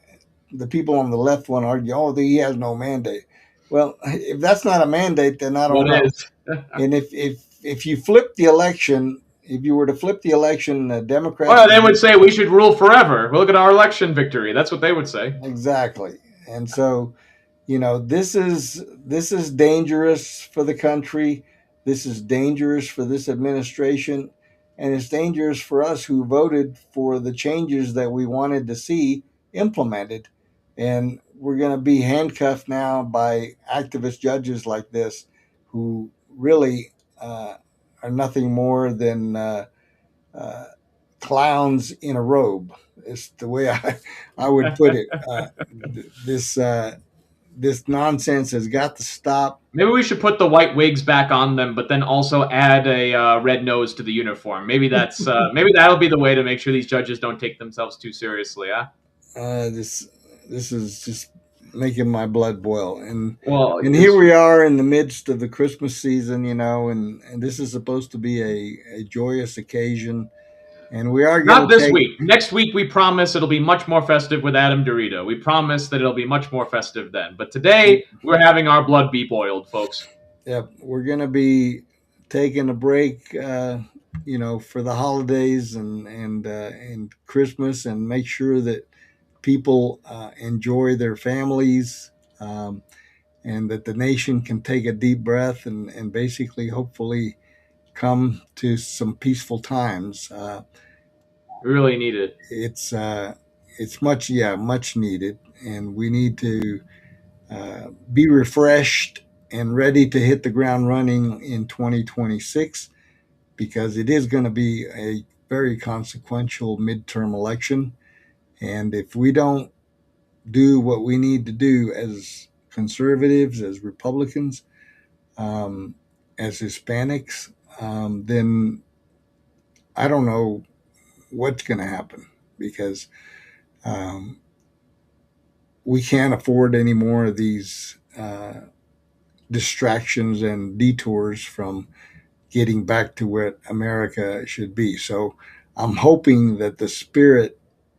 the people on the left want to argue, oh, he has no mandate. Well, if that's not a mandate, then I don't know. And if you flip the election, if you were to flip the election, Democrats... Well, they would say we should rule forever. Look at our election victory. That's what they would say. Exactly. And so, this is dangerous for the country. This is dangerous for this administration. And it's dangerous for us who voted for the changes that we wanted to see implemented. And we're going to be handcuffed now by activist judges like this who really are nothing more than clowns in a robe. It's the way I would put it. This nonsense has got to stop. Maybe we should put the white wigs back on them, but then also add a red nose to the uniform. Maybe that's maybe that'll be the way to make sure these judges don't take themselves too seriously. Huh? This is just making my blood boil. And and here we are in the midst of the Christmas season, and this is supposed to be a joyous occasion. And we are not this week. Next week, we promise it'll be much more festive with Adam DeRito. We promise that it'll be much more festive then. But today, we're having our blood be boiled, folks. Yep, we're going to be taking a break, for the holidays and Christmas, and make sure that people enjoy their families, and that the nation can take a deep breath and basically, hopefully, come to some peaceful times. We really need it. It's much needed, and we need to be refreshed and ready to hit the ground running in 2026, because it is going to be a very consequential midterm election. And if we don't do what we need to do as conservatives, as Republicans, as Hispanics, then I don't know what's going to happen, because we can't afford any more of these distractions and detours from getting back to what America should be. So I'm hoping that the spirit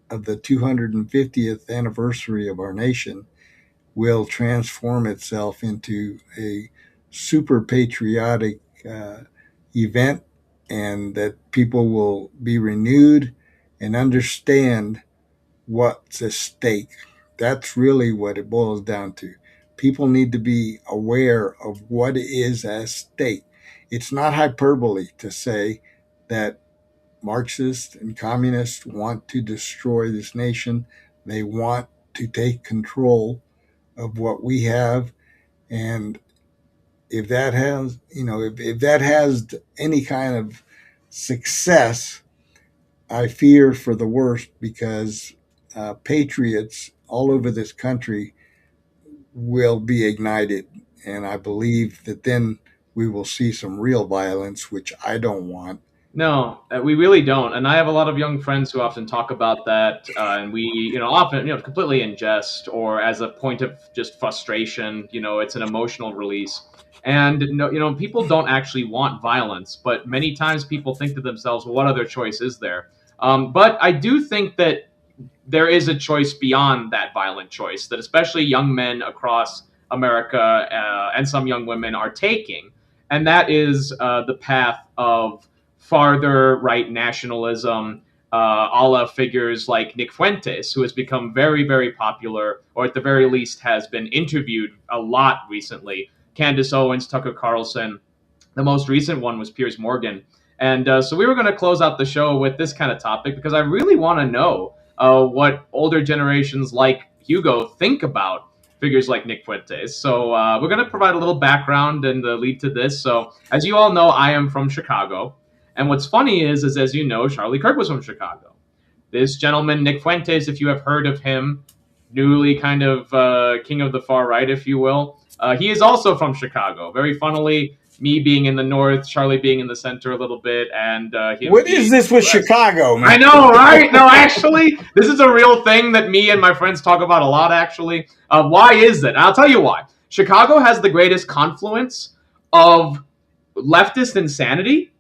of the 250th anniversary of our nation will transform itself into a super patriotic event, and that people will be renewed and understand what's at stake. That's really what it boils down to. People need to be aware of what is at stake. It's not hyperbole to say that Marxists and communists want to destroy this nation. They want to take control of what we have. And if that has, if that has any kind of success, I fear for the worst, because patriots all over this country will be ignited. And I believe that then we will see some real violence, which I don't want. No, we really don't. And I have a lot of young friends who often talk about that, and we, often, completely in jest or as a point of just frustration. It's an emotional release. And, people don't actually want violence, but many times people think to themselves, well, what other choice is there? But I do think that there is a choice beyond that violent choice that especially young men across America and some young women are taking. And that is the path of farther right nationalism, a la figures like Nick Fuentes, who has become very, very popular, or at the very least has been interviewed a lot recently. Candace Owens, Tucker Carlson. The most recent one was Piers Morgan. And so we were going to close out the show with this kind of topic, because I really want to know what older generations like Hugo think about figures like Nick Fuentes. So we're going to provide a little background and the lead to this. So as you all know, I am from Chicago. And what's funny is as you know, Charlie Kirk was from Chicago. This gentleman, Nick Fuentes, if you have heard of him, newly kind of king of the far right, if you will, he is also from Chicago. Very funnily, me being in the north, Charlie being in the center a little bit, and what is this with Chicago, man? I know, right? No, actually, this is a real thing that me and my friends talk about a lot, actually. Why is that? And I'll tell you why. Chicago has the greatest confluence of leftist insanity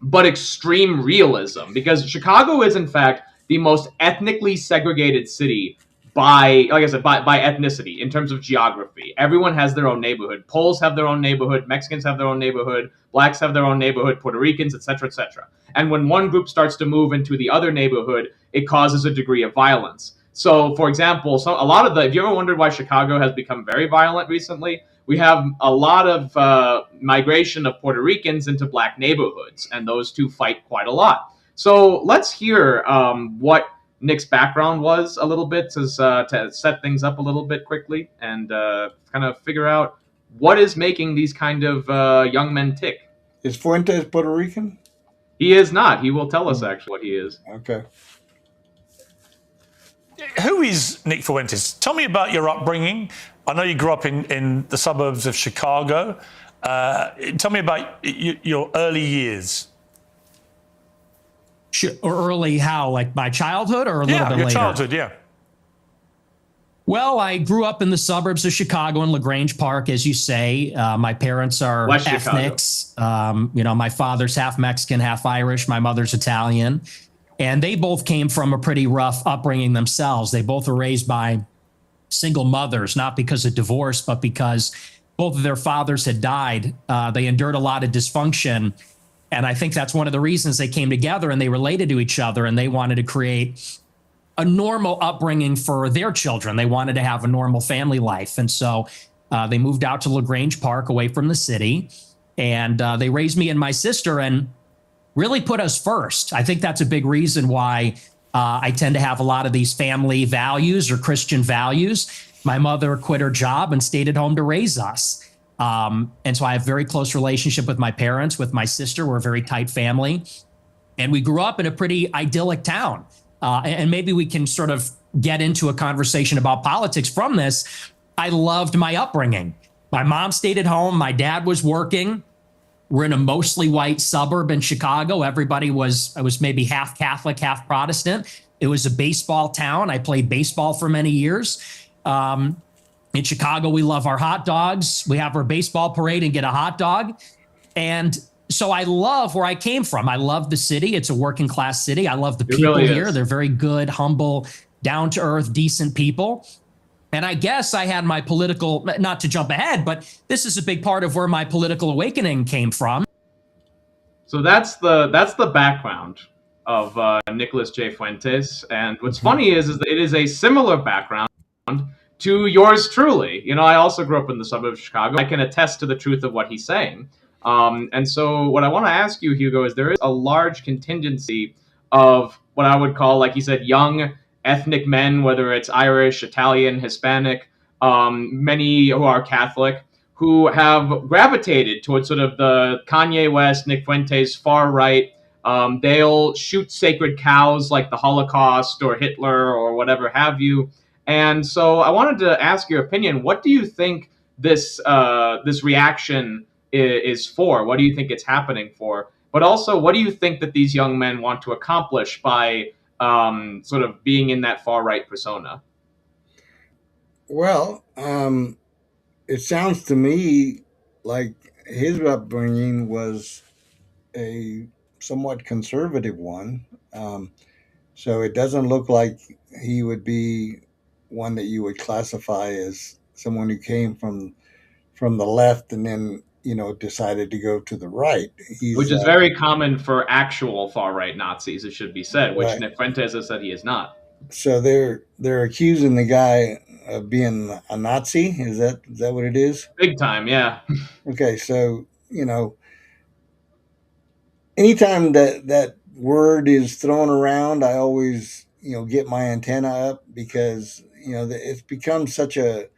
but extreme realism, because Chicago is in fact the most ethnically segregated city by ethnicity in terms of geography. Everyone has their own neighborhood. Poles have their own neighborhood. Mexicans have their own neighborhood. Blacks have their own neighborhood. Puerto Ricans, etc., etc. And when one group starts to move into the other neighborhood, it causes a degree of violence. So, for example, if you ever wondered why Chicago has become very violent recently, we have a lot of migration of Puerto Ricans into black neighborhoods, and those two fight quite a lot. So let's hear what Nick's background was a little bit to set things up a little bit quickly and kind of figure out what is making these kind of young men tick. Is Fuentes Puerto Rican? He is not. He will tell us actually what he is. Okay. Who is Nick Fuentes? Tell me about your upbringing. I know you grew up in the suburbs of Chicago. Tell me about your early years. Early how? Like my childhood or a little bit later? Your childhood, yeah. Well, I grew up in the suburbs of Chicago in LaGrange Park, as you say. My parents are West ethnics. My father's half Mexican, half Irish. My mother's Italian. And they both came from a pretty rough upbringing themselves. They both were raised by single mothers, not because of divorce, but because both of their fathers had died. They endured a lot of dysfunction. And I think that's one of the reasons they came together and they related to each other, and they wanted to create a normal upbringing for their children. They wanted to have a normal family life. And so they moved out to LaGrange Park away from the city, and they raised me and my sister and really put us first. I think that's a big reason why I tend to have a lot of these family values or Christian values. My mother quit her job and stayed at home to raise us. And so I have a very close relationship with my parents, with my sister. We're a very tight family. And we grew up in a pretty idyllic town. And maybe we can sort of get into a conversation about politics from this. I loved my upbringing. My mom stayed at home. My dad was working. We're in a mostly white suburb in Chicago. I was maybe half Catholic, half Protestant. It was a baseball town. I played baseball for many years. In Chicago, we love our hot dogs. We have our baseball parade and get a hot dog. And so I love where I came from. I love the city. It's a working class city. I love the people here. They're very good, humble, down to earth, decent people. And I guess I had my political, not to jump ahead, but this is a big part of where my political awakening came from. So that's the background of Nicholas J. Fuentes. And what's funny is that it is a similar background to yours truly. You know, I also grew up in the suburbs of Chicago. I can attest to the truth of what he's saying. And so what I want to ask you, Hugo, is there is a large contingency of what I would call, like you said, young ethnic men, whether it's Irish, Italian, Hispanic, many who are Catholic, who have gravitated towards sort of the Kanye West, Nick Fuentes far right. They'll shoot sacred cows like the Holocaust or Hitler or whatever have you. And so I wanted to ask your opinion. What do you think this reaction is for? What do you think it's happening for? But also, what do you think that these young men want to accomplish by sort of being in that far right persona? Well, it sounds to me like his upbringing was a somewhat conservative one. So it doesn't look like he would be one that you would classify as someone who came from the left and then, you know, decided to go to the right. Which is very common for actual far-right Nazis, it should be said, which Nick Fuentes has said he is not. So they're accusing the guy of being a Nazi? Is that what it is? Big time, yeah. Okay, so, you know, anytime that word is thrown around, I always, you know, get my antenna up because, you know, it's become such a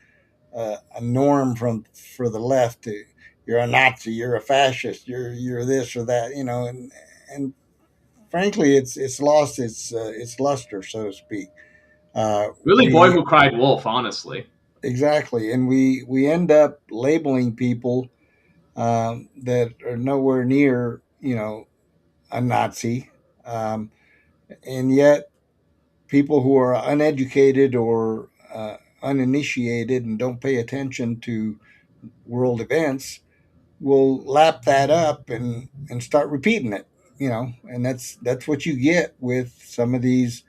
norm for the left to, you're a Nazi, you're a fascist, you're this or that, you know, and frankly, it's lost its luster, so to speak. Really, boy who cried wolf, honestly. Exactly, and we end up labeling people that are nowhere near, you know, a Nazi, and yet people who are uneducated or uninitiated and don't pay attention to world events will lap that up and start repeating it, you know, and that's what you get with some of these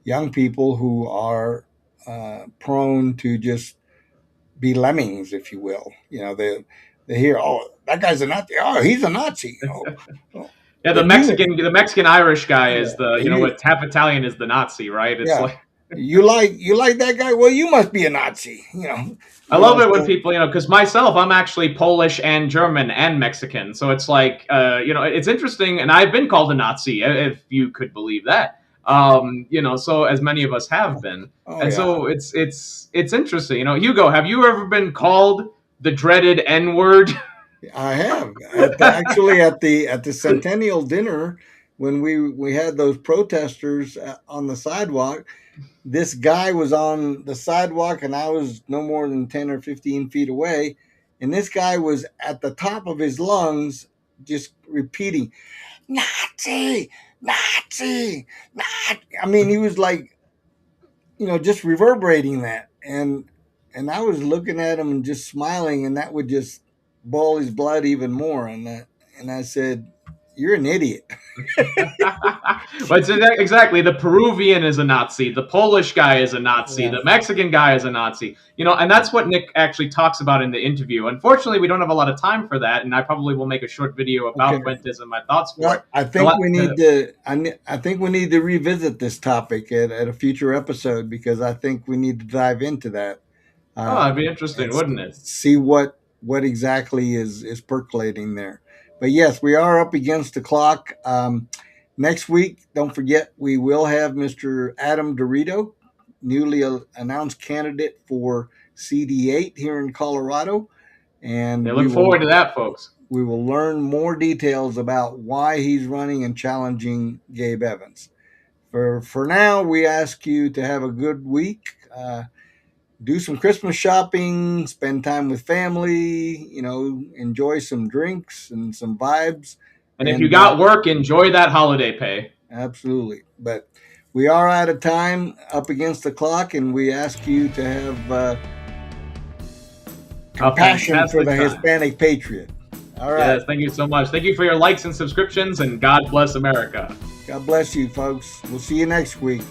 young people who are prone to just be lemmings, if you will. You know, they hear, oh, that guy's a Nazi. Oh, he's a Nazi. Yeah, the Mexican Irish guy is what half Italian is the Nazi, right? It's like you like that guy? Well, you must be a Nazi. You know, I love it when people, you know, because myself, I'm actually Polish and German and Mexican, so it's like, you know, it's interesting, and I've been called a Nazi, if you could believe that. You know, so as many of us have been, so it's interesting. You know, Hugo, have you ever been called the dreaded N-word? I have. Actually, at the Centennial dinner, when we had those protesters on the sidewalk, this guy was on the sidewalk and I was no more than 10 or 15 feet away. And this guy was at the top of his lungs, just repeating, Nazi, Nazi, Nazi. I mean, he was like, you know, just reverberating that. And I was looking at him and just smiling, and that would just boil his blood even more. And I said, you're an idiot. But exactly, the Peruvian is a Nazi, the Polish guy is a Nazi, the Mexican guy is a Nazi. You know, and that's what Nick actually talks about in the interview. Unfortunately, we don't have a lot of time for that, and I probably will make a short video about Fuentes and my thoughts for it. I think we need to revisit this topic at a future episode, because I think we need to dive into that. That'd be interesting, wouldn't it? See what exactly is percolating there. But yes, we are up against the clock. Next week, don't forget, we will have Mr. Adam DeRito, newly announced candidate for CD8 here in Colorado. And look forward to that, folks. We will learn more details about why he's running and challenging Gabe Evans. For now, we ask you to have a good week. Do some Christmas shopping, spend time with family, you know, enjoy some drinks and some vibes. And if you got work, enjoy that holiday pay. Absolutely. But We are out of time, up against the clock, and we ask you to have compassion for the Hispanic Patriot. All right. Yes, thank you so much. Thank you for your likes and subscriptions, and God bless America. God bless you, folks. We'll see you next week.